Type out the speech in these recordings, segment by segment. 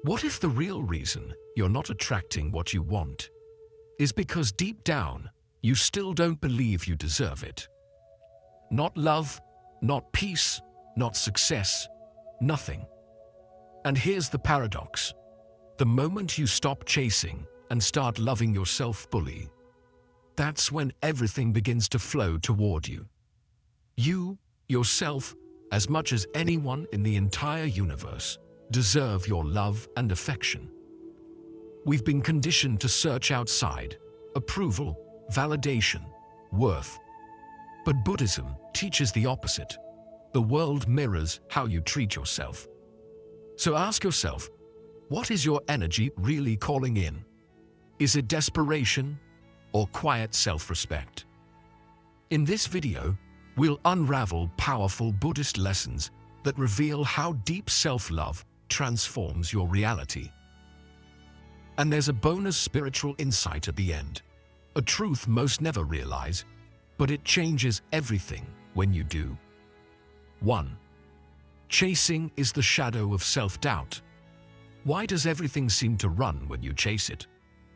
What if the real reason you're not attracting what you want is because deep down you still don't believe you deserve it? Not love, not peace, not success, nothing. And here's the paradox. The moment you stop chasing and start loving yourself fully, that's when everything begins to flow toward you. You, yourself, as much as anyone in the entire universe, deserve your love and affection. We've been conditioned to search outside: approval, validation, worth. But Buddhism teaches the opposite. The world mirrors how you treat yourself. So ask yourself, what is your energy really calling in? Is it desperation or quiet self-respect? In this video, we'll unravel powerful Buddhist lessons that reveal how deep self-love transforms your reality. And there's a bonus spiritual insight at the end, a truth most never realize, but it changes everything when you do. 1. Chasing is the shadow of self-doubt. Why does everything seem to run when you chase it?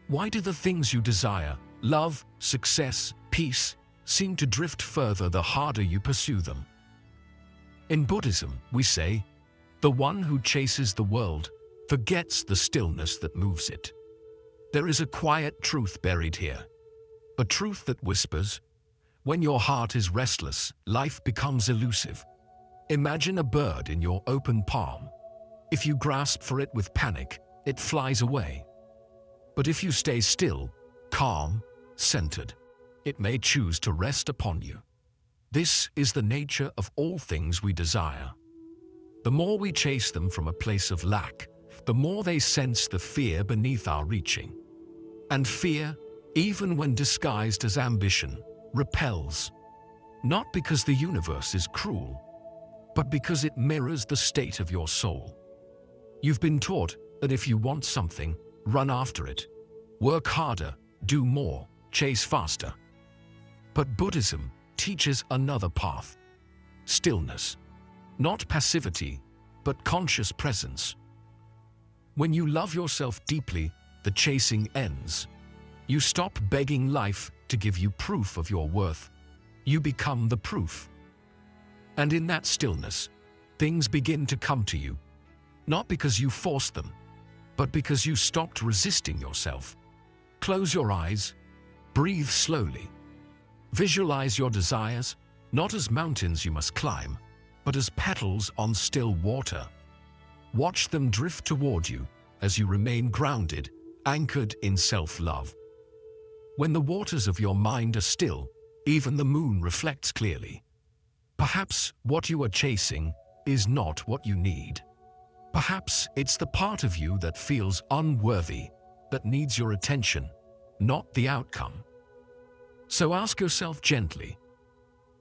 Why do the things you desire, love, success, peace, seem to drift further the harder you pursue them? In Buddhism, we say, the one who chases the world forgets the stillness that moves it. There is a quiet truth buried here, a truth that whispers, when your heart is restless, life becomes elusive. Imagine a bird in your open palm. If you grasp for it with panic, it flies away. But if you stay still, calm, centered, it may choose to rest upon you. This is the nature of all things we desire. The more we chase them from a place of lack, the more they sense the fear beneath our reaching. And fear, even when disguised as ambition, repels. Not because the universe is cruel, but because it mirrors the state of your soul. You've been taught that if you want something, run after it. Work harder, do more, chase faster. But Buddhism teaches another path. Stillness. Not passivity, but conscious presence. When you love yourself deeply, the chasing ends. You stop begging life to give you proof of your worth. You become the proof. And in that stillness, things begin to come to you. Not because you forced them, but because you stopped resisting yourself. Close your eyes, breathe slowly. Visualize your desires, not as mountains you must climb, but as petals on still water. Watch them drift toward you as you remain grounded, anchored in self-love. When the waters of your mind are still, even the moon reflects clearly. Perhaps what you are chasing is not what you need. Perhaps it's the part of you that feels unworthy, that needs your attention, not the outcome. So ask yourself gently,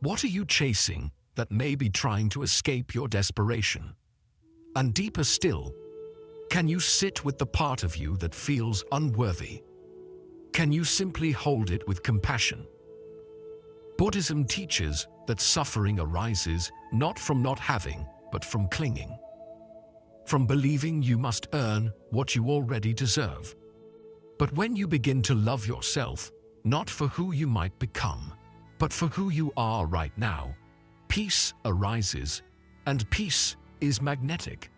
what are you chasing that may be trying to escape your desperation? And deeper still, can you sit with the part of you that feels unworthy? Can you simply hold it with compassion? Buddhism teaches that suffering arises not from not having, but from clinging. From believing you must earn what you already deserve. But when you begin to love yourself, not for who you might become, but for who you are right now, peace arises, and peace is magnetic.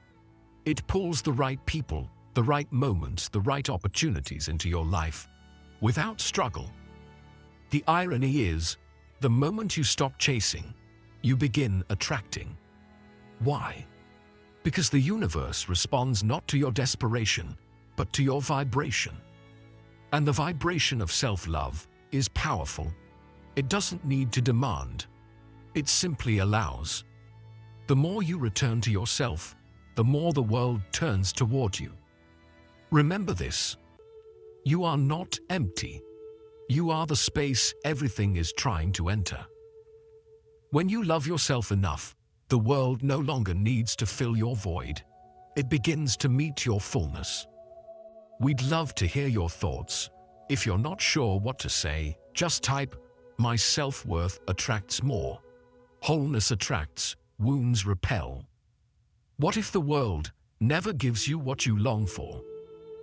It pulls the right people, the right moments, the right opportunities into your life, without struggle. The irony is, the moment you stop chasing, you begin attracting. Why? Because the universe responds not to your desperation, but to your vibration. And the vibration of self-love is powerful. It doesn't need to demand. It simply allows. The more you return to yourself, the more the world turns toward you. Remember this. You are not empty. You are the space everything is trying to enter. When you love yourself enough, the world no longer needs to fill your void. It begins to meet your fullness. We'd love to hear your thoughts. If you're not sure what to say, just type, "My self-worth attracts more. Wholeness attracts, wounds repel." What if the world never gives you what you long for,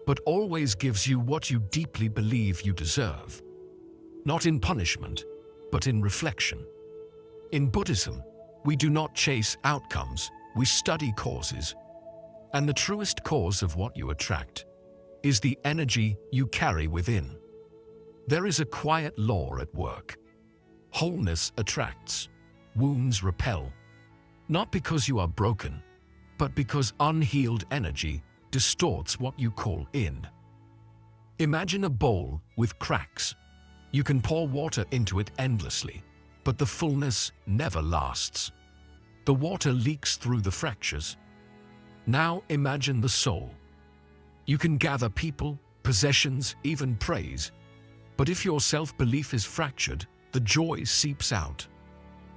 but always gives you what you deeply believe you deserve. Not in punishment, but in reflection. In Buddhism, we do not chase outcomes, we study causes. And the truest cause of what you attract is the energy you carry within. There is a quiet law at work. Wholeness attracts, wounds repel. Not because you are broken, but because unhealed energy distorts what you call in. Imagine a bowl with cracks. You can pour water into it endlessly, but the fullness never lasts. The water leaks through the fractures. Now imagine the soul. You can gather people, possessions, even praise, but if your self-belief is fractured, the joy seeps out.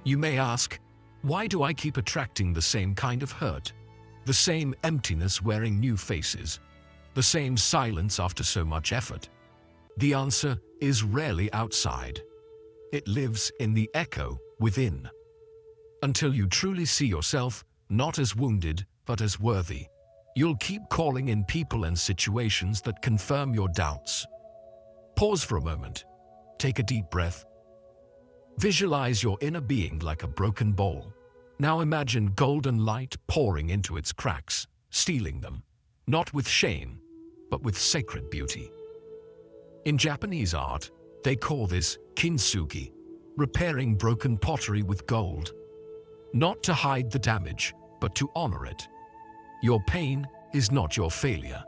You may ask, why do I keep attracting the same kind of hurt? The same emptiness wearing new faces? The same silence after so much effort? The answer is rarely outside. It lives in the echo within. Until you truly see yourself, not as wounded, but as worthy, you'll keep calling in people and situations that confirm your doubts. Pause for a moment. Take a deep breath. Visualize your inner being like a broken bowl. Now imagine golden light pouring into its cracks, stealing them, not with shame, but with sacred beauty. In Japanese art, they call this kintsugi, repairing broken pottery with gold. Not to hide the damage, but to honor it. Your pain is not your failure.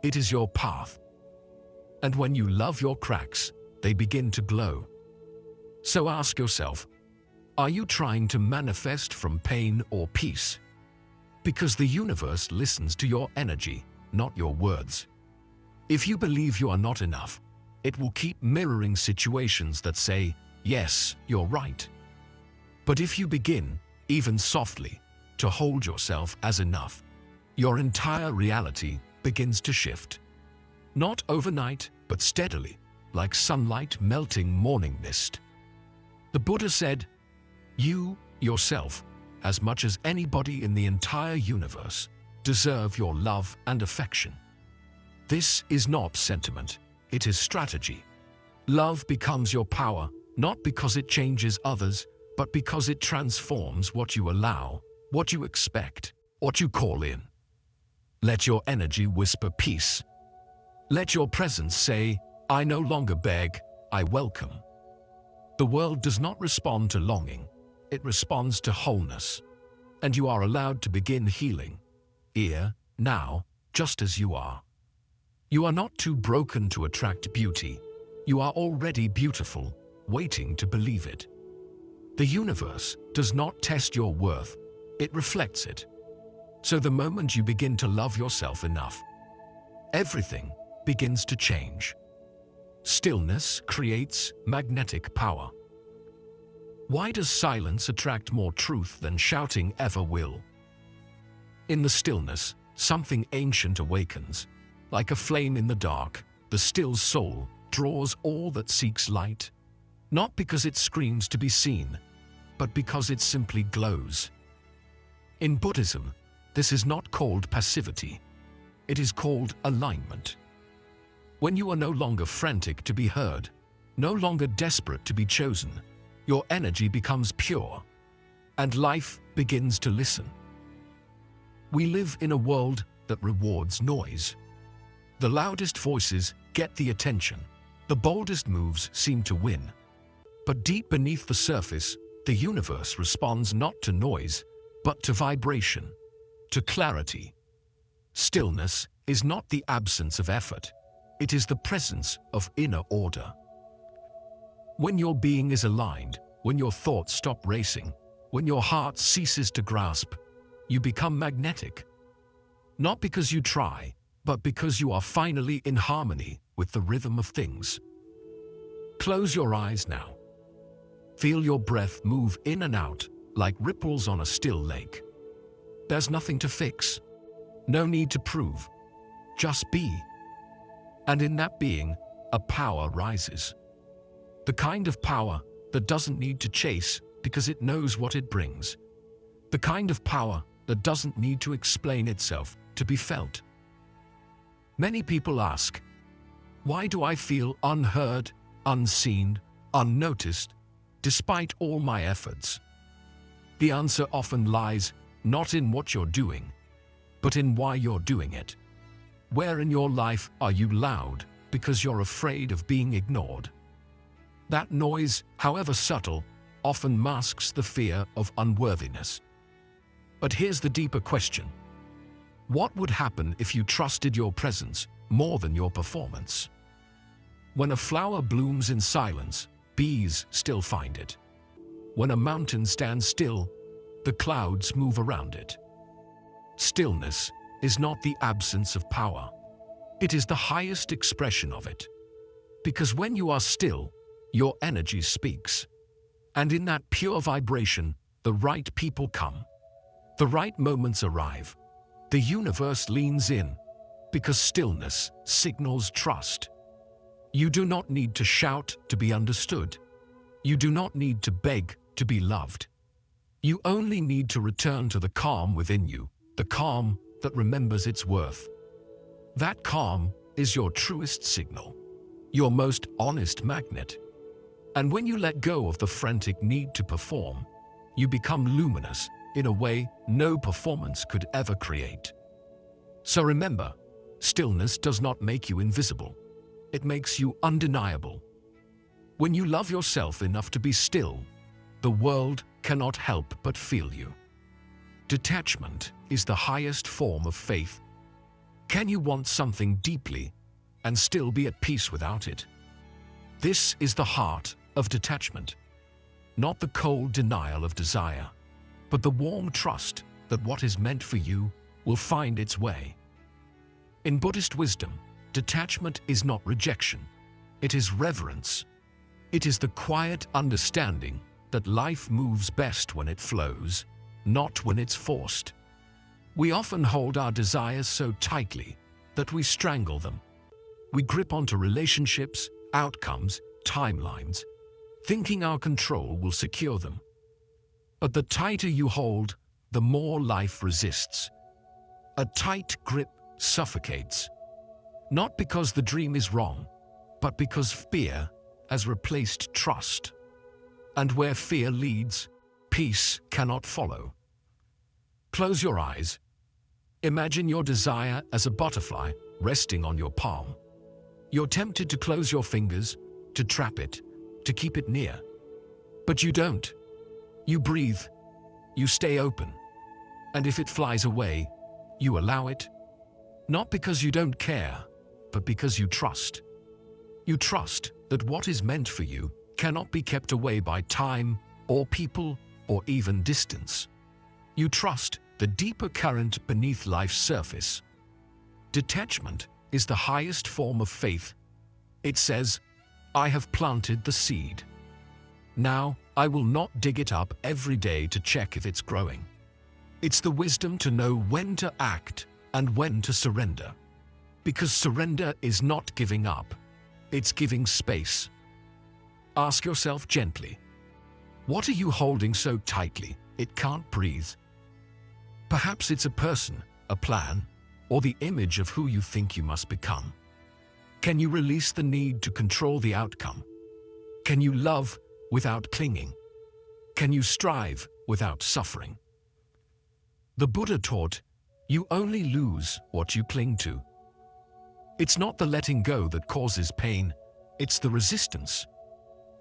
It is your path. And when you love your cracks, they begin to glow. So ask yourself, are you trying to manifest from pain or peace? Because the universe listens to your energy, not your words. If you believe you are not enough, it will keep mirroring situations that say, yes, you're right. But if you begin, even softly, to hold yourself as enough, your entire reality begins to shift. Not overnight, but steadily, like sunlight melting morning mist. The Buddha said, you, yourself, as much as anybody in the entire universe, deserve your love and affection. This is not sentiment, it is strategy. Love becomes your power, not because it changes others, but because it transforms what you allow, what you expect, what you call in. Let your energy whisper peace. Let your presence say, I no longer beg, I welcome. The world does not respond to longing, it responds to wholeness. And you are allowed to begin healing, here, now, just as you are. You are not too broken to attract beauty. You are already beautiful, waiting to believe it. The universe does not test your worth, it reflects it. So the moment you begin to love yourself enough, everything begins to change. Stillness creates magnetic power. Why does silence attract more truth than shouting ever will? In the stillness, something ancient awakens. Like a flame in the dark, the still soul draws all that seeks light. Not because it screams to be seen, but because it simply glows. In Buddhism, this is not called passivity. It is called alignment. When you are no longer frantic to be heard, no longer desperate to be chosen, your energy becomes pure, and life begins to listen. We live in a world that rewards noise. The loudest voices get the attention. The boldest moves seem to win. But deep beneath the surface, the universe responds not to noise, but to vibration, to clarity. Stillness is not the absence of effort. It is the presence of inner order. When your being is aligned, when your thoughts stop racing, when your heart ceases to grasp, you become magnetic. Not because you try, but because you are finally in harmony with the rhythm of things. Close your eyes now. Feel your breath move in and out like ripples on a still lake. There's nothing to fix, no need to prove, just be. And in that being, a power rises. The kind of power that doesn't need to chase because it knows what it brings. The kind of power that doesn't need to explain itself to be felt. Many people ask, why do I feel unheard, unseen, unnoticed, despite all my efforts? The answer often lies not in what you're doing, but in why you're doing it. Where in your life are you loud because you're afraid of being ignored? That noise, however subtle, often masks the fear of unworthiness. But here's the deeper question. What would happen if you trusted your presence more than your performance? When a flower blooms in silence, bees still find it. When a mountain stands still, the clouds move around it. Stillness is not the absence of power. It is the highest expression of it. Because when you are still, your energy speaks. And in that pure vibration, the right people come. The right moments arrive. The universe leans in, because stillness signals trust. You do not need to shout to be understood. You do not need to beg to be loved. You only need to return to the calm within you, the calm that remembers its worth. That calm is your truest signal, your most honest magnet. And when you let go of the frantic need to perform, you become luminous in a way no performance could ever create. So remember, stillness does not make you invisible. It makes you undeniable. When you love yourself enough to be still, the world cannot help but feel you. Detachment is the highest form of faith. Can you want something deeply and still be at peace without it? This is the heart of detachment. Not the cold denial of desire, but the warm trust that what is meant for you will find its way. In Buddhist wisdom, detachment is not rejection. It is reverence. It is the quiet understanding that life moves best when it flows, not when it's forced. We often hold our desires so tightly that we strangle them. We grip onto relationships, outcomes, timelines, thinking our control will secure them. But the tighter you hold, the more life resists. A tight grip suffocates. Not because the dream is wrong, but because fear has replaced trust. And where fear leads, peace cannot follow. Close your eyes. Imagine your desire as a butterfly resting on your palm. You're tempted to close your fingers, to trap it, to keep it near. But you don't. You breathe. You stay open. And if it flies away, you allow it. Not because you don't care, but because you trust. You trust that what is meant for you cannot be kept away by time or people or even distance. You trust the deeper current beneath life's surface. Detachment is the highest form of faith. It says, I have planted the seed. Now I will not dig it up every day to check if it's growing. It's the wisdom to know when to act and when to surrender. Because surrender is not giving up, it's giving space. Ask yourself gently, what are you holding so tightly it can't breathe? Perhaps it's a person, a plan, or the image of who you think you must become. Can you release the need to control the outcome? Can you love without clinging? Can you strive without suffering? The Buddha taught, you only lose what you cling to. It's not the letting go that causes pain, it's the resistance.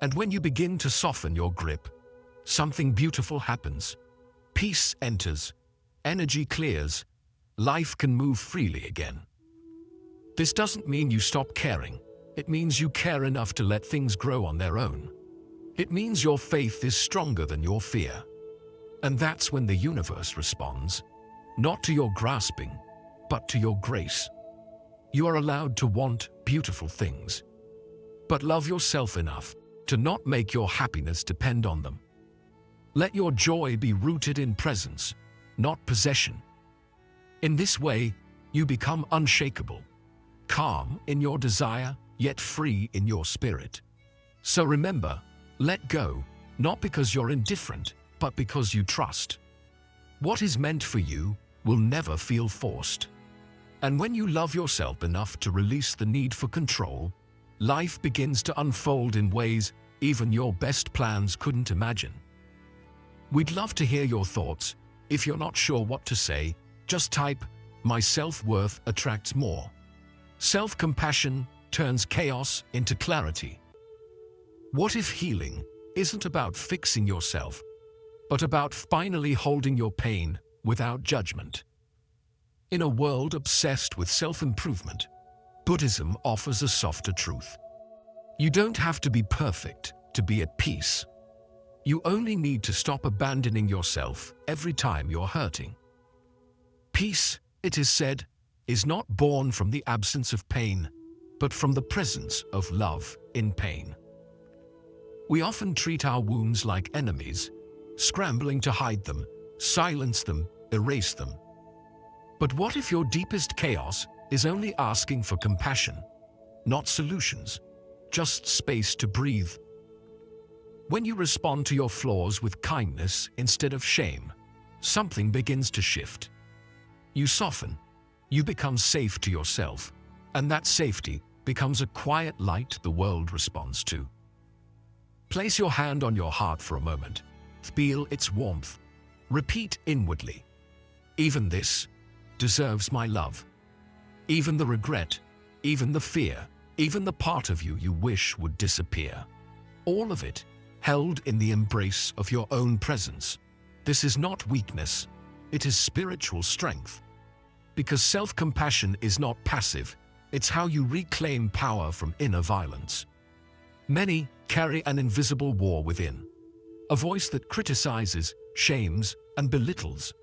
And when you begin to soften your grip, something beautiful happens. Peace enters, energy clears, life can move freely again. This doesn't mean you stop caring. It means you care enough to let things grow on their own. It means your faith is stronger than your fear. And that's when the universe responds, not to your grasping, but to your grace. You are allowed to want beautiful things, but love yourself enough to not make your happiness depend on them. Let your joy be rooted in presence, not possession. In this way, you become unshakable, calm in your desire, yet free in your spirit. So remember, let go, not because you're indifferent, but because you trust. What is meant for you will never feel forced. And when you love yourself enough to release the need for control, life begins to unfold in ways even your best plans couldn't imagine. We'd love to hear your thoughts. If you're not sure what to say, just type, "My self-worth attracts more." Self-compassion turns chaos into clarity. What if healing isn't about fixing yourself, but about finally holding your pain without judgment? In a world obsessed with self-improvement, Buddhism offers a softer truth. You don't have to be perfect to be at peace. You only need to stop abandoning yourself every time you're hurting. Peace, it is said, is not born from the absence of pain, but from the presence of love in pain. We often treat our wounds like enemies, scrambling to hide them, silence them, erase them. But what if your deepest chaos is only asking for compassion, not solutions, just space to breathe? When you respond to your flaws with kindness instead of shame, something begins to shift. You soften, you become safe to yourself, and that safety becomes a quiet light the world responds to. Place your hand on your heart for a moment. Feel its warmth. Repeat inwardly, "Even this deserves my love." Even the regret, even the fear, even the part of you you wish would disappear. All of it held in the embrace of your own presence. This is not weakness, it is spiritual strength. Because self-compassion is not passive, it's how you reclaim power from inner violence. Many carry an invisible war within, a voice that criticizes, shames, and belittles.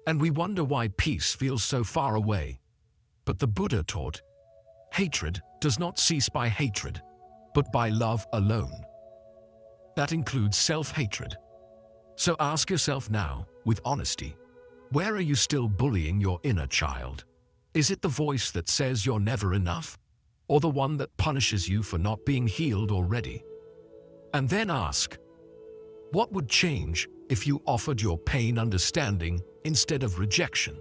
And we wonder why peace feels so far away. But the Buddha taught, hatred does not cease by hatred, but by love alone. That includes self-hatred. So ask yourself now, with honesty, where are you still bullying your inner child? Is it the voice that says you're never enough, or the one that punishes you for not being healed already? And then ask, what would change if you offered your pain understanding instead of rejection?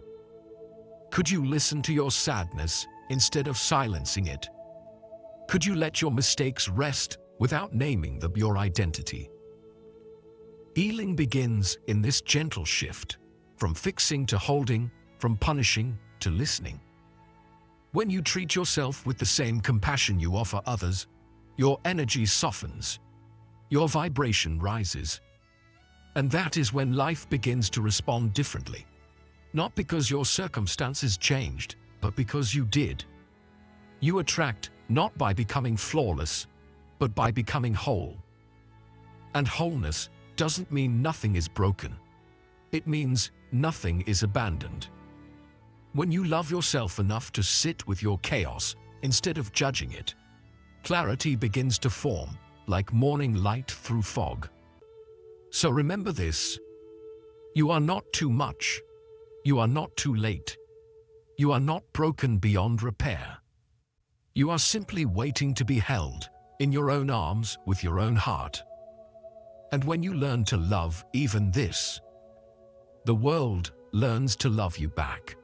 Could you listen to your sadness instead of silencing it? Could you let your mistakes rest without naming them your identity? Healing begins in this gentle shift, from fixing to holding, from punishing to listening. When you treat yourself with the same compassion you offer others, your energy softens, your vibration rises. And that is when life begins to respond differently. Not because your circumstances changed, but because you did. You attract not by becoming flawless, but by becoming whole. And wholeness doesn't mean nothing is broken. It means nothing is abandoned. When you love yourself enough to sit with your chaos instead of judging it, clarity begins to form, like morning light through fog. So remember this: you are not too much. You are not too late. You are not broken beyond repair. You are simply waiting to be held in your own arms with your own heart. And when you learn to love even this, the world learns to love you back.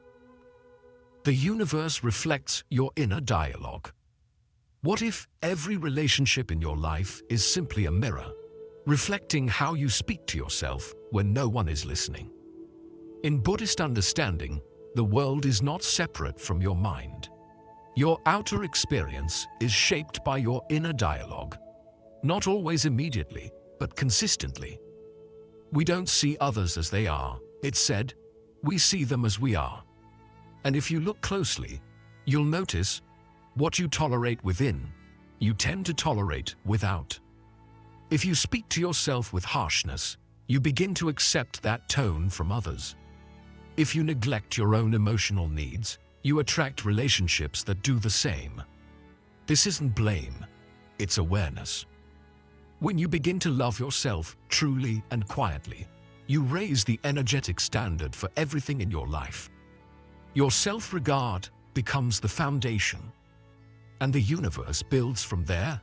The universe reflects your inner dialogue. What if every relationship in your life is simply a mirror, reflecting how you speak to yourself when no one is listening? In Buddhist understanding, the world is not separate from your mind. Your outer experience is shaped by your inner dialogue, not always immediately, but consistently. We don't see others as they are, it's said, we see them as we are. And if you look closely, you'll notice what you tolerate within, you tend to tolerate without. If you speak to yourself with harshness, you begin to accept that tone from others. If you neglect your own emotional needs, you attract relationships that do the same. This isn't blame, it's awareness. When you begin to love yourself truly and quietly, you raise the energetic standard for everything in your life. Your self-regard becomes the foundation, and the universe builds from there.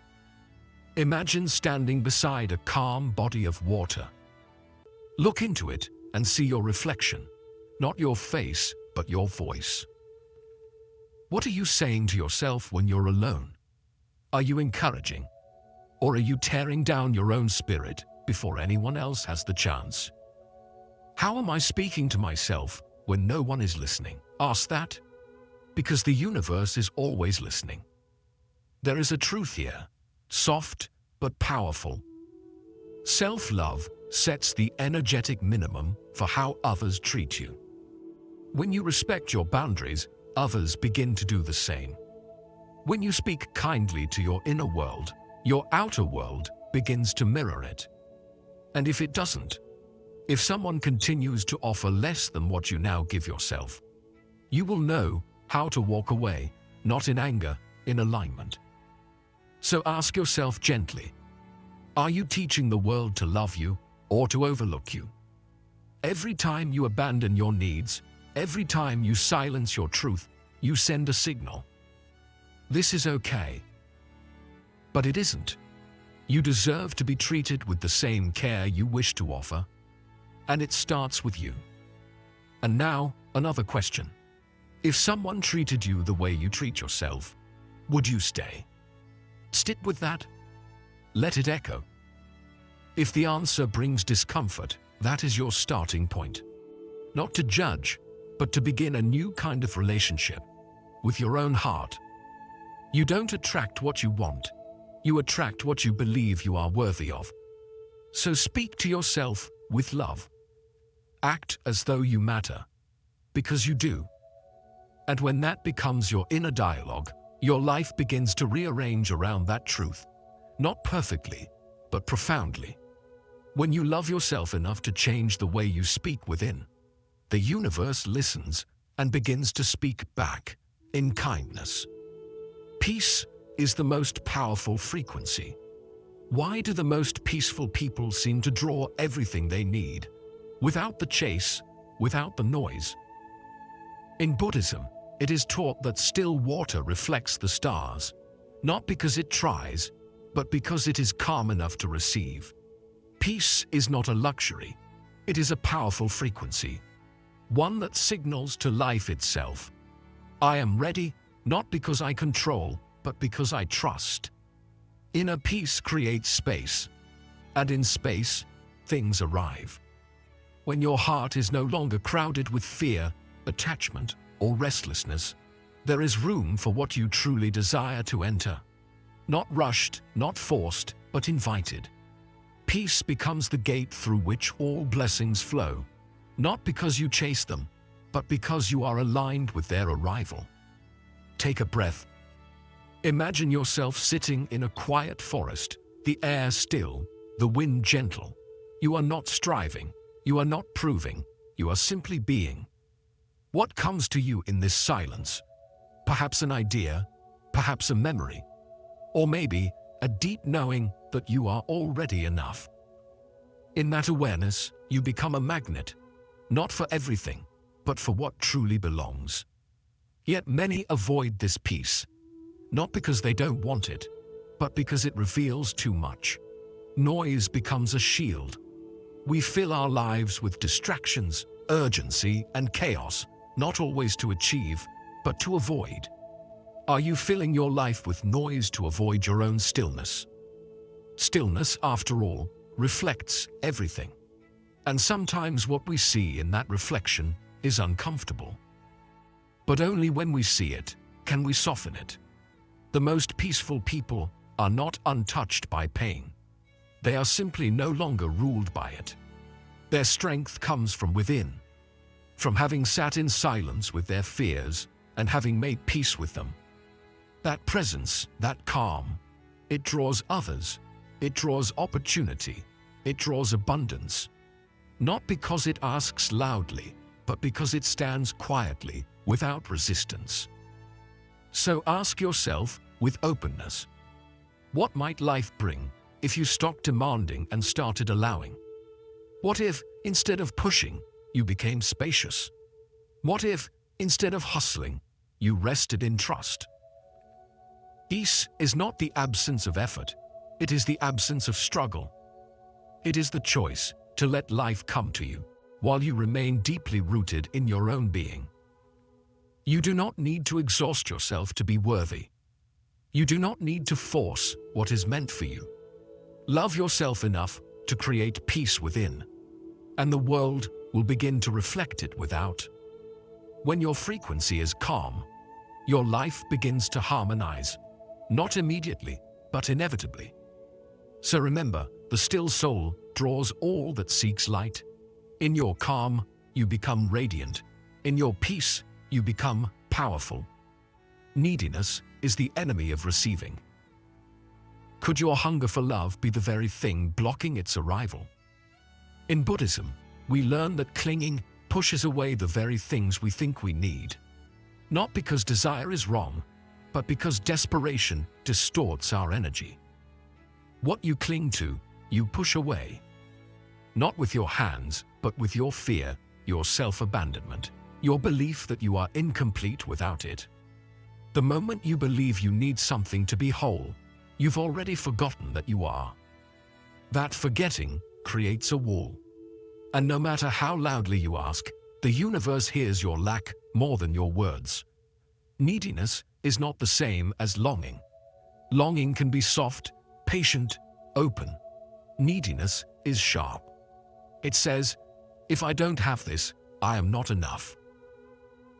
Imagine standing beside a calm body of water. Look into it and see your reflection, not your face, but your voice. What are you saying to yourself when you're alone? Are you encouraging? Or are you tearing down your own spirit before anyone else has the chance? How am I speaking to myself when no one is listening? Ask that, because the universe is always listening. There is a truth here, soft but powerful. Self-love sets the energetic minimum for how others treat you. When you respect your boundaries, others begin to do the same. When you speak kindly to your inner world, your outer world begins to mirror it. And if it doesn't, if someone continues to offer less than what you now give yourself, you will know how to walk away, not in anger, in alignment. So ask yourself gently, are you teaching the world to love you or to overlook you? Every time you abandon your needs, every time you silence your truth, you send a signal. This is okay. But it isn't. You deserve to be treated with the same care you wish to offer. And it starts with you. And now, another question. If someone treated you the way you treat yourself, would you stay? Sit with that. Let it echo. If the answer brings discomfort, that is your starting point. Not to judge, but to begin a new kind of relationship with your own heart. You don't attract what you want. You attract what you believe you are worthy of. So speak to yourself with love. Act as though you matter, because you do. And when that becomes your inner dialogue, your life begins to rearrange around that truth, not perfectly, but profoundly. When you love yourself enough to change the way you speak within, the universe listens and begins to speak back in kindness. Peace is the most powerful frequency. Why do the most peaceful people seem to draw everything they need, without the chase, without the noise? In Buddhism, it is taught that still water reflects the stars, not because it tries, but because it is calm enough to receive. Peace is not a luxury. It is a powerful frequency, one that signals to life itself, I am ready, not because I control, but because I trust. Inner peace creates space, and in space, things arrive. When your heart is no longer crowded with fear, attachment, or restlessness, there is room for what you truly desire to enter. Not rushed, not forced, but invited. Peace becomes the gate through which all blessings flow, not because you chase them, but because you are aligned with their arrival. Take a breath. Imagine yourself sitting in a quiet forest, the air still, the wind gentle. You are not striving, you are not proving, you are simply being. What comes to you in this silence? Perhaps an idea, perhaps a memory, or maybe a deep knowing that you are already enough. In that awareness, you become a magnet, not for everything, but for what truly belongs. Yet many avoid this peace, not because they don't want it, but because it reveals too much. Noise becomes a shield. We fill our lives with distractions, urgency, and chaos, not always to achieve, but to avoid. Are you filling your life with noise to avoid your own stillness? Stillness, after all, reflects everything. And sometimes what we see in that reflection is uncomfortable. But only when we see it can we soften it. The most peaceful people are not untouched by pain. They are simply no longer ruled by it. Their strength comes from within, from having sat in silence with their fears and having made peace with them. That presence, that calm, it draws others, it draws opportunity, it draws abundance. Not because it asks loudly, but because it stands quietly, without resistance. So ask yourself with openness, what might life bring if you stopped demanding and started allowing? What if, instead of pushing, you became spacious? What if, instead of hustling, you rested in trust? Peace is not the absence of effort, it is the absence of struggle. It is the choice to let life come to you, while you remain deeply rooted in your own being. You do not need to exhaust yourself to be worthy. You do not need to force what is meant for you. Love yourself enough to create peace within, and the world will begin to reflect it without. When your frequency is calm, your life begins to harmonize, not immediately, but inevitably. So remember, the still soul draws all that seeks light. In your calm, you become radiant. In your peace, you become powerful. Neediness is the enemy of receiving. Could your hunger for love be the very thing blocking its arrival? In Buddhism, we learn that clinging pushes away the very things we think we need. Not because desire is wrong, but because desperation distorts our energy. What you cling to, you push away. Not with your hands, but with your fear, your self-abandonment, your belief that you are incomplete without it. The moment you believe you need something to be whole, you've already forgotten that you are. That forgetting creates a wall. And no matter how loudly you ask, the universe hears your lack more than your words. Neediness is not the same as longing. Longing can be soft, patient, open. Neediness is sharp. It says, if I don't have this, I am not enough.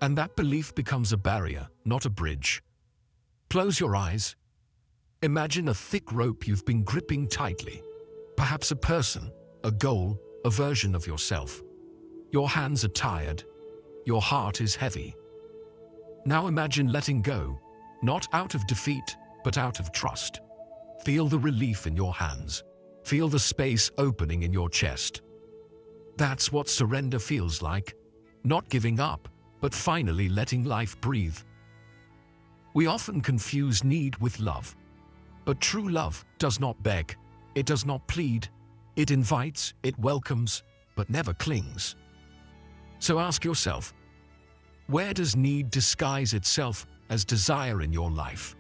And that belief becomes a barrier, not a bridge. Close your eyes. Imagine a thick rope you've been gripping tightly. Perhaps a person, a goal, a version of yourself. Your hands are tired. Your heart is heavy. Now imagine letting go, not out of defeat, but out of trust. Feel the relief in your hands. Feel the space opening in your chest. That's what surrender feels like. Not giving up, but finally letting life breathe. We often confuse need with love. But true love does not beg. It does not plead. It invites, it welcomes, but never clings. So ask yourself, where does need disguise itself as desire in your life?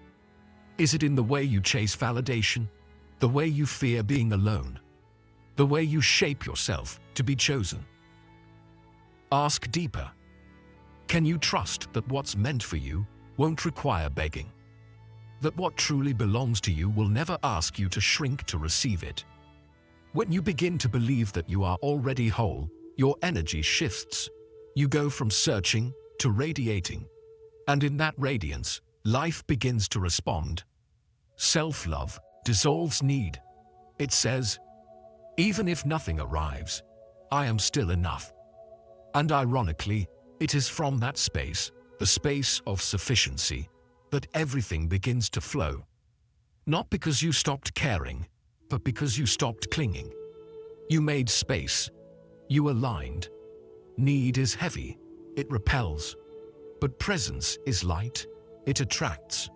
Is it in the way you chase validation? The way you fear being alone? The way you shape yourself to be chosen? Ask deeper. Can you trust that what's meant for you won't require begging? That what truly belongs to you will never ask you to shrink to receive it? When you begin to believe that you are already whole, your energy shifts. You go from searching to radiating. And in that radiance, life begins to respond. Self-love dissolves need. It says, even if nothing arrives, I am still enough. And ironically, it is from that space, the space of sufficiency, that everything begins to flow. Not because you stopped caring, but because you stopped clinging. You made space. You aligned. Need is heavy. It repels. But presence is light. It attracts.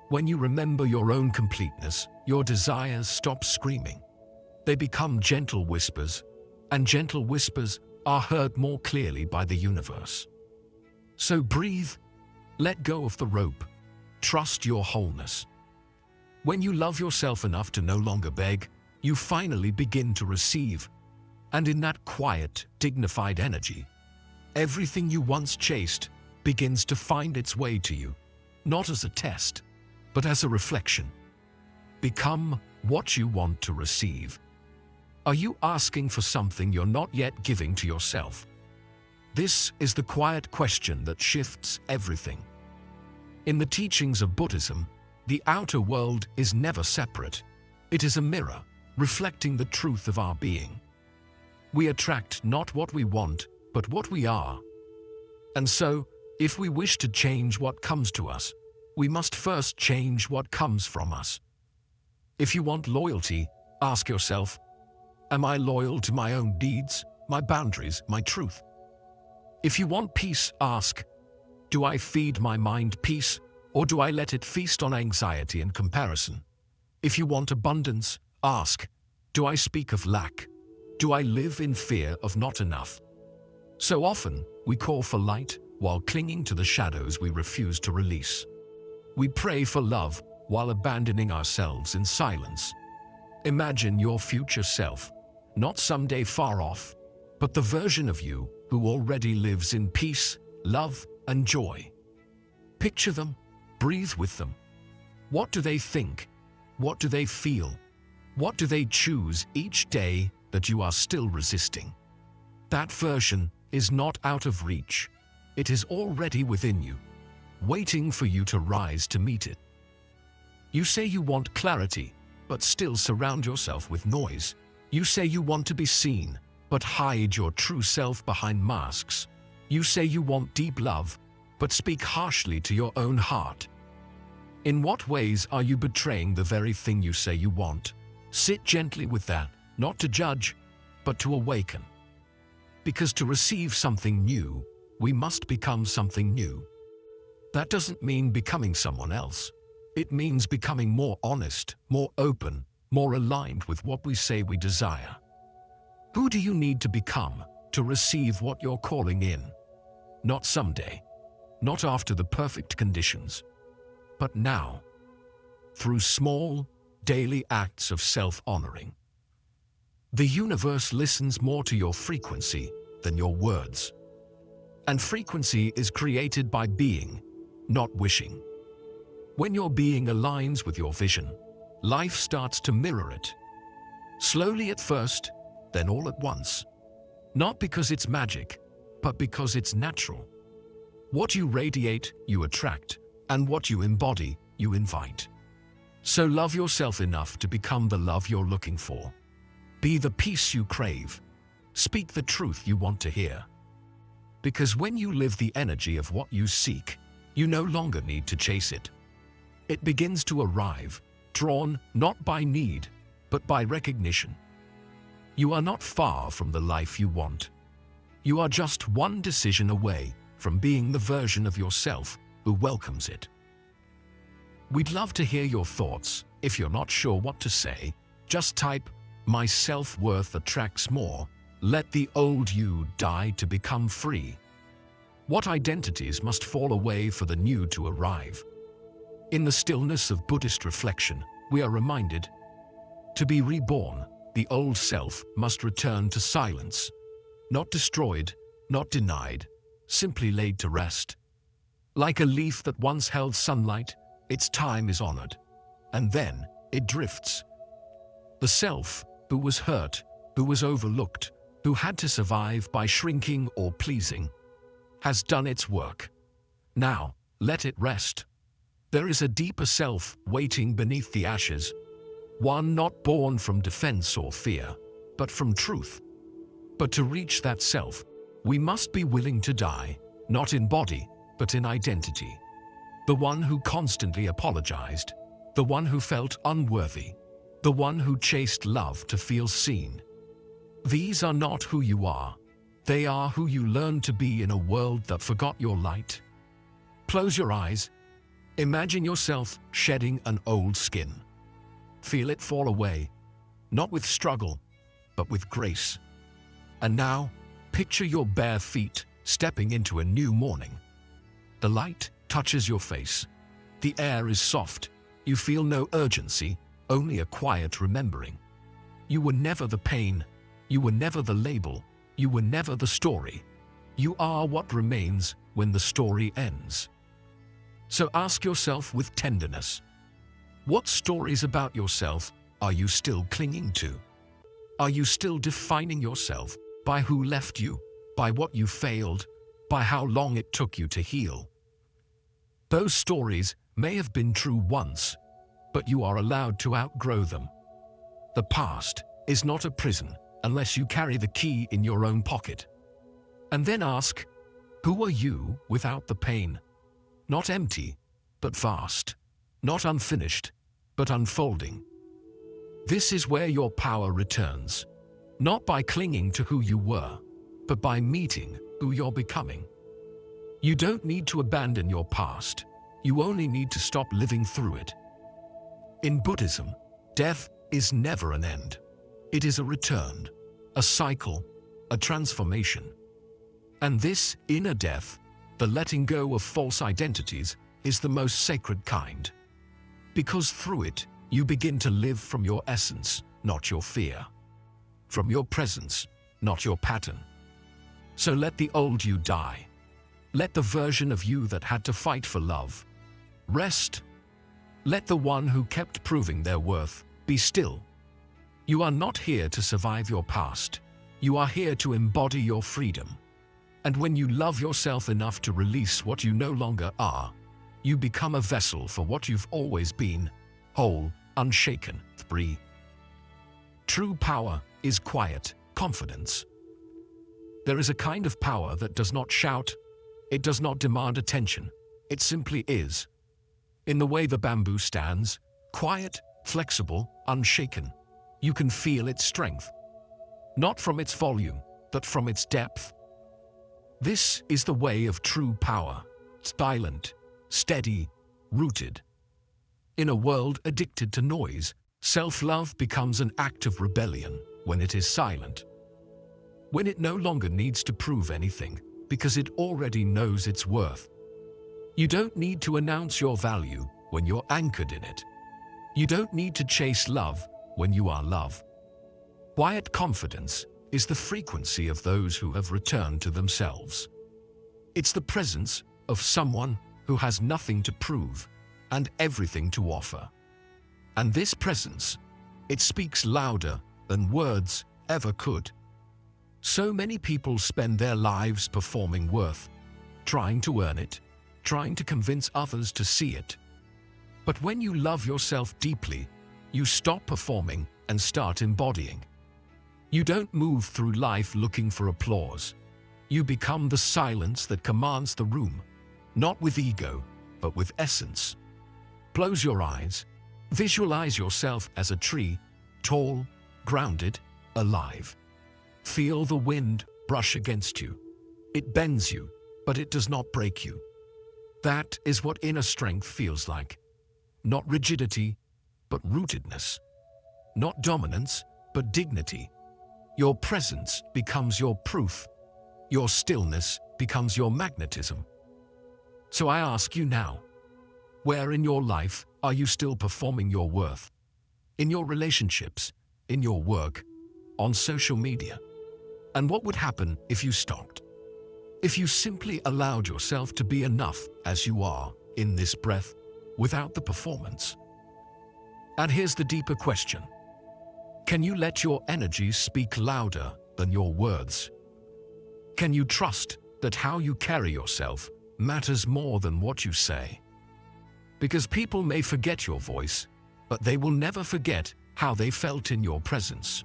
When you remember your own completeness, your desires stop screaming. They become gentle whispers, and gentle whispers are heard more clearly by the universe. So breathe. Let go of the rope. Trust your wholeness. When you love yourself enough to no longer beg, you finally begin to receive. And in that quiet, dignified energy, everything you once chased begins to find its way to you, not as a test, but as a reflection. Become what you want to receive. Are you asking for something you're not yet giving to yourself? This is the quiet question that shifts everything. In the teachings of Buddhism, the outer world is never separate. It is a mirror, reflecting the truth of our being. We attract not what we want, but what we are. And so, if we wish to change what comes to us, we must first change what comes from us. If you want loyalty, ask yourself, am I loyal to my own deeds, my boundaries, my truth? If you want peace, ask, do I feed my mind peace, or do I let it feast on anxiety and comparison? If you want abundance, ask, do I speak of lack? Do I live in fear of not enough? So often, we call for light while clinging to the shadows we refuse to release. We pray for love while abandoning ourselves in silence. Imagine your future self, not someday far off, but the version of you who already lives in peace, love, and joy. Picture them, breathe with them. What do they think? What do they feel? What do they choose each day that you are still resisting? That version is not out of reach. It is already within you, waiting for you to rise to meet it. You say you want clarity, but still surround yourself with noise. You say you want to be seen, but hide your true self behind masks. You say you want deep love, but speak harshly to your own heart. In what ways are you betraying the very thing you say you want? Sit gently with that, not to judge, but to awaken. Because to receive something new, we must become something new. That doesn't mean becoming someone else. It means becoming more honest, more open, more aligned with what we say we desire. Who do you need to become to receive what you're calling in? Not someday, not after the perfect conditions, but now, through small, daily acts of self-honoring. The universe listens more to your frequency than your words. And frequency is created by being, not wishing. When your being aligns with your vision, life starts to mirror it. Slowly at first, then all at once. Not because it's magic, but because it's natural. What you radiate, you attract, and what you embody, you invite. So love yourself enough to become the love you're looking for. Be the peace you crave. Speak the truth you want to hear. Because when you live the energy of what you seek, you no longer need to chase it. It begins to arrive, drawn not by need, but by recognition. You are not far from the life you want. You are just one decision away from being the version of yourself who welcomes it. We'd love to hear your thoughts. If you're not sure what to say, just type, "My self-worth attracts more. Let the old you die to become free." What identities must fall away for the new to arrive? In the stillness of Buddhist reflection, we are reminded, to be reborn, the old self must return to silence, not destroyed, not denied, simply laid to rest. Like a leaf that once held sunlight, its time is honored, and then it drifts. The self who was hurt, who was overlooked, who had to survive by shrinking or pleasing, has done its work. Now, let it rest. There is a deeper self waiting beneath the ashes, one not born from defense or fear, but from truth. But to reach that self, we must be willing to die, not in body, but in identity. The one who constantly apologized, the one who felt unworthy, the one who chased love to feel seen. These are not who you are. They are who you learned to be in a world that forgot your light. Close your eyes. Imagine yourself shedding an old skin. Feel it fall away, not with struggle, but with grace. And now, picture your bare feet stepping into a new morning. The light touches your face. The air is soft. You feel no urgency, only a quiet remembering. You were never the pain. You were never the label. You were never the story. You are what remains when the story ends. So ask yourself with tenderness, what stories about yourself are you still clinging to? Are you still defining yourself by who left you, by what you failed, by how long it took you to heal? Those stories may have been true once, but you are allowed to outgrow them. The past is not a prison unless you carry the key in your own pocket. And then ask, who are you without the pain? Not empty, but vast. Not unfinished, but unfolding. This is where your power returns, not by clinging to who you were, but by meeting who you're becoming. You don't need to abandon your past. You only need to stop living through it. In Buddhism, death is never an end. It is a return, a cycle, a transformation. And this inner death, the letting go of false identities, is the most sacred kind. Because through it, you begin to live from your essence, not your fear. From your presence, not your pattern. So let the old you die. Let the version of you that had to fight for love rest. Let the one who kept proving their worth be still. You are not here to survive your past. You are here to embody your freedom. And when you love yourself enough to release what you no longer are, you become a vessel for what you've always been, whole, unshaken, free. True power is quiet confidence. There is a kind of power that does not shout, it does not demand attention, it simply is. In the way the bamboo stands, quiet, flexible, unshaken, you can feel its strength. Not from its volume, but from its depth. This is the way of true power, silent, steady, rooted. In a world addicted to noise, self-love becomes an act of rebellion when it is silent. When it no longer needs to prove anything, because it already knows its worth. You don't need to announce your value when you're anchored in it. You don't need to chase love when you are love. Quiet confidence is the frequency of those who have returned to themselves. It's the presence of someone who has nothing to prove and everything to offer. And this presence, it speaks louder than words ever could. So many people spend their lives performing worth, trying to earn it, trying to convince others to see it. But when you love yourself deeply, you stop performing and start embodying. You don't move through life looking for applause. You become the silence that commands the room, not with ego, but with essence. Close your eyes. Visualize yourself as a tree, tall, grounded, alive. Feel the wind brush against you. It bends you, but it does not break you. That is what inner strength feels like. Not rigidity, but rootedness. Not dominance, but dignity. Your presence becomes your proof. Your stillness becomes your magnetism. So I ask you now, where in your life are you still performing your worth? In your relationships, in your work, on social media? And what would happen if you stopped? If you simply allowed yourself to be enough as you are in this breath, without the performance? And here's the deeper question. Can you let your energy speak louder than your words? Can you trust that how you carry yourself matters more than what you say? Because people may forget your voice, but they will never forget how they felt in your presence.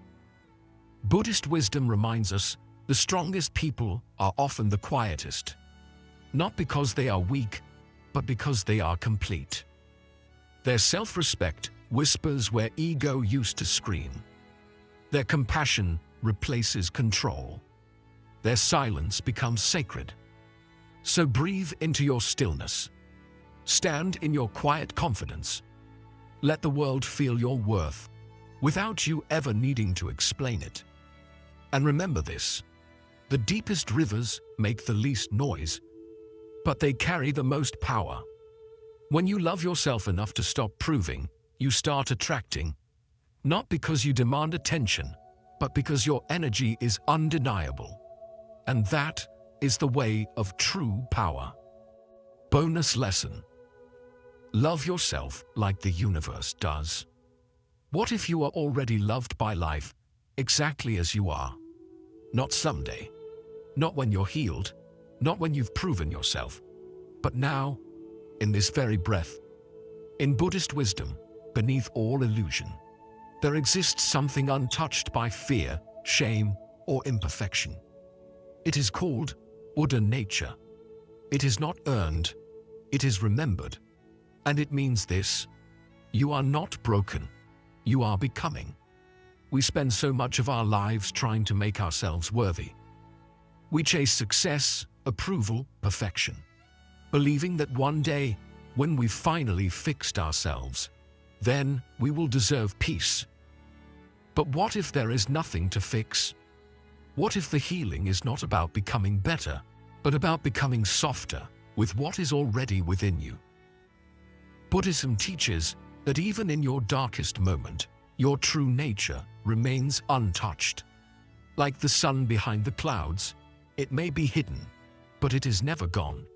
Buddhist wisdom reminds us the strongest people are often the quietest, not because they are weak, but because they are complete. Their self-respect whispers where ego used to scream. Their compassion replaces control. Their silence becomes sacred. So breathe into your stillness. Stand in your quiet confidence. Let the world feel your worth, without you ever needing to explain it. And remember this, the deepest rivers make the least noise, but they carry the most power. When you love yourself enough to stop proving, you start attracting, not because you demand attention, but because your energy is undeniable. And that is the way of true power. Bonus lesson. Love yourself like the universe does. What if you are already loved by life, exactly as you are? Not someday, not when you're healed, not when you've proven yourself, but now, in this very breath. In Buddhist wisdom, beneath all illusion, there exists something untouched by fear, shame, or imperfection. It is called Buddha nature. It is not earned, it is remembered. And it means this: you are not broken, you are becoming. We spend so much of our lives trying to make ourselves worthy. We chase success, approval, perfection, believing that one day, when we've finally fixed ourselves, then we will deserve peace. But what if there is nothing to fix? What if the healing is not about becoming better, but about becoming softer with what is already within you? Buddhism teaches that even in your darkest moment, your true nature remains untouched. Like the sun behind the clouds, it may be hidden, but it is never gone.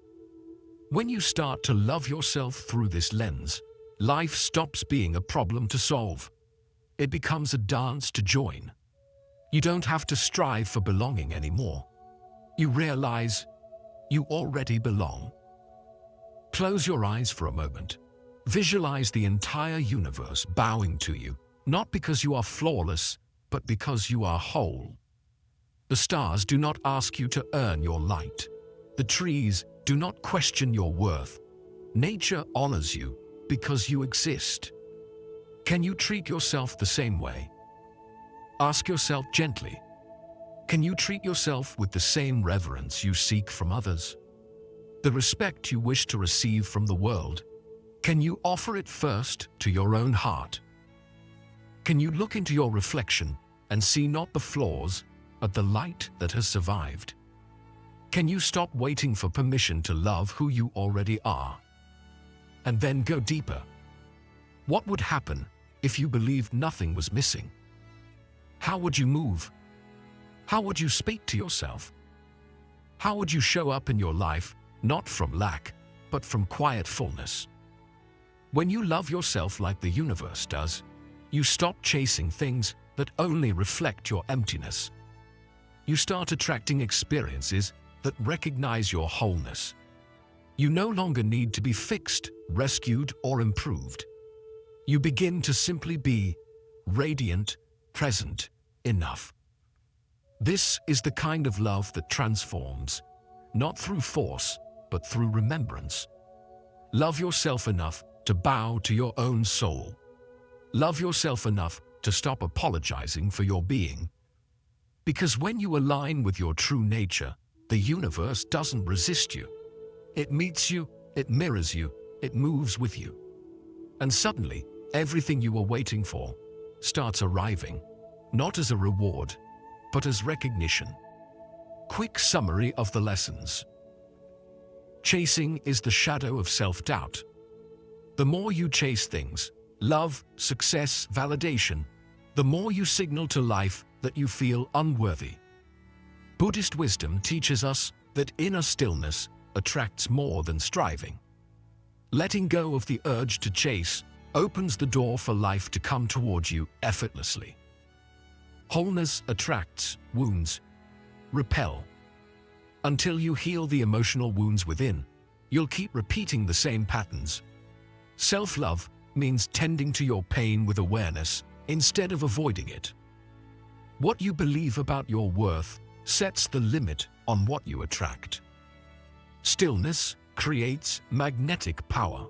When you start to love yourself through this lens, life stops being a problem to solve. It becomes a dance to join. You don't have to strive for belonging anymore. You realize you already belong. Close your eyes for a moment. Visualize the entire universe bowing to you, not because you are flawless, but because you are whole. The stars do not ask you to earn your light. The trees do not question your worth. Nature honors you because you exist. Can you treat yourself the same way? Ask yourself gently. Can you treat yourself with the same reverence you seek from others? The respect you wish to receive from the world, can you offer it first to your own heart? Can you look into your reflection and see not the flaws, but the light that has survived? Can you stop waiting for permission to love who you already are? And then go deeper. What would happen if you believed nothing was missing? How would you move? How would you speak to yourself? How would you show up in your life, not from lack, but from quiet fullness? When you love yourself like the universe does, you stop chasing things that only reflect your emptiness. You start attracting experiences that recognize your wholeness. You no longer need to be fixed, rescued, or improved. You begin to simply be radiant, present, enough. This is the kind of love that transforms, not through force, but through remembrance. Love yourself enough to bow to your own soul. Love yourself enough to stop apologizing for your being. Because when you align with your true nature, the universe doesn't resist you. It meets you, it mirrors you, it moves with you. And suddenly, everything you were waiting for starts arriving, not as a reward, but as recognition. Quick summary of the lessons. Chasing is the shadow of self-doubt. The more you chase things, love, success, validation, the more you signal to life that you feel unworthy. Buddhist wisdom teaches us that inner stillness attracts more than striving. Letting go of the urge to chase opens the door for life to come towards you effortlessly. Wholeness attracts, wounds repel. Until you heal the emotional wounds within, you'll keep repeating the same patterns. Self-love means tending to your pain with awareness instead of avoiding it. What you believe about your worth sets the limit on what you attract. Stillness creates magnetic power.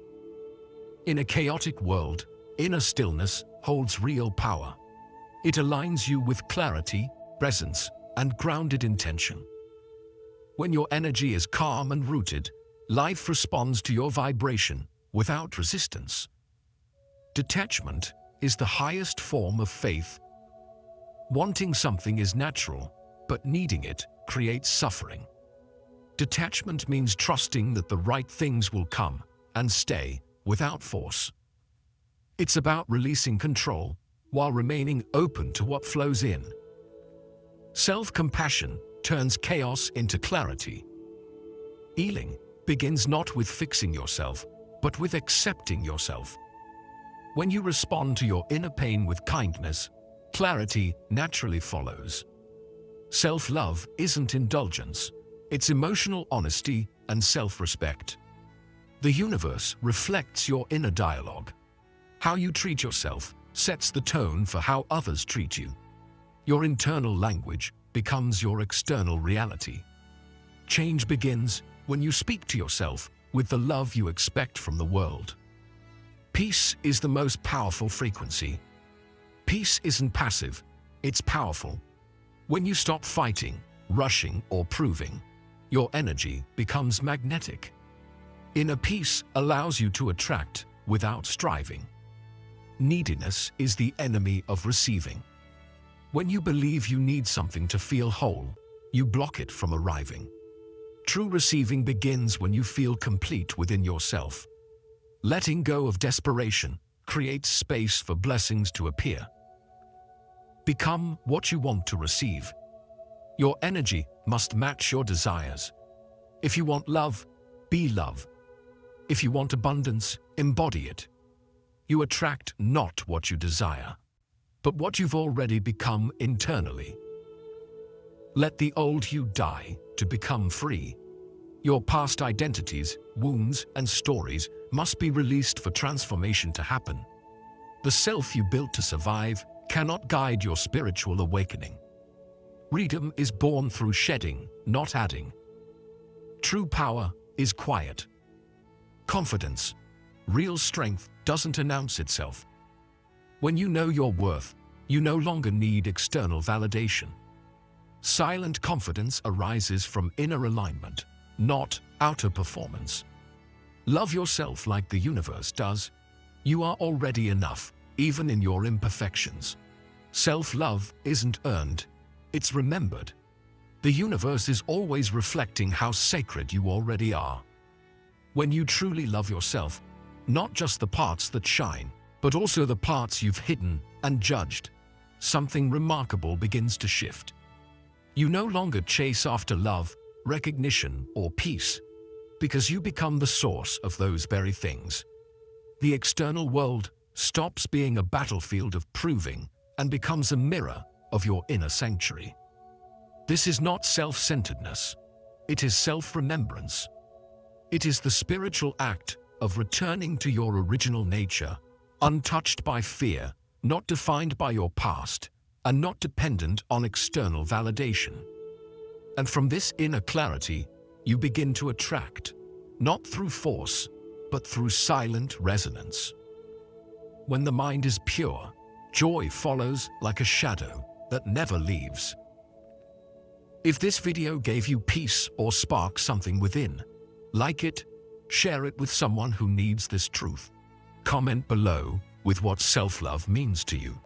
In a chaotic world, inner stillness holds real power. It aligns you with clarity, presence, and grounded intention. When your energy is calm and rooted, life responds to your vibration without resistance. Detachment is the highest form of faith. Wanting something is natural, but needing it creates suffering. Detachment means trusting that the right things will come and stay without force. It's about releasing control while remaining open to what flows in. Self-compassion turns chaos into clarity. Healing begins not with fixing yourself, but with accepting yourself. When you respond to your inner pain with kindness, clarity naturally follows. Self-love isn't indulgence, it's emotional honesty and self-respect. The universe reflects your inner dialogue. How you treat yourself sets the tone for how others treat you. Your internal language becomes your external reality. Change begins when you speak to yourself with the love you expect from the world. Peace is the most powerful frequency. Peace isn't passive, it's powerful. When you stop fighting, rushing, or proving, your energy becomes magnetic. Inner peace allows you to attract without striving. Neediness is the enemy of receiving. When you believe you need something to feel whole, you block it from arriving. True receiving begins when you feel complete within yourself. Letting go of desperation creates space for blessings to appear. Become what you want to receive. Your energy must match your desires. If you want love, be love. If you want abundance, embody it. You attract not what you desire, but what you've already become internally. Let the old you die to become free. Your past identities, wounds, and stories must be released for transformation to happen. The self you built to survive cannot guide your spiritual awakening. Freedom is born through shedding, not adding. True power is quiet. Confidence, real strength, doesn't announce itself. When you know your worth, you no longer need external validation. Silent confidence arises from inner alignment, not outer performance. Love yourself like the universe does. You are already enough, even in your imperfections. Self-love isn't earned, it's remembered. The universe is always reflecting how sacred you already are. When you truly love yourself, not just the parts that shine, but also the parts you've hidden and judged, something remarkable begins to shift. You no longer chase after love, recognition, or peace, because you become the source of those very things. The external world stops being a battlefield of proving and becomes a mirror of your inner sanctuary. This is not self-centeredness. It is self-remembrance. It is the spiritual act of returning to your original nature, untouched by fear, not defined by your past, and not dependent on external validation. And from this inner clarity, you begin to attract, not through force, but through silent resonance. When the mind is pure, joy follows like a shadow that never leaves. If this video gave you peace or sparked something within, like it, share it with someone who needs this truth. Comment below with what self-love means to you.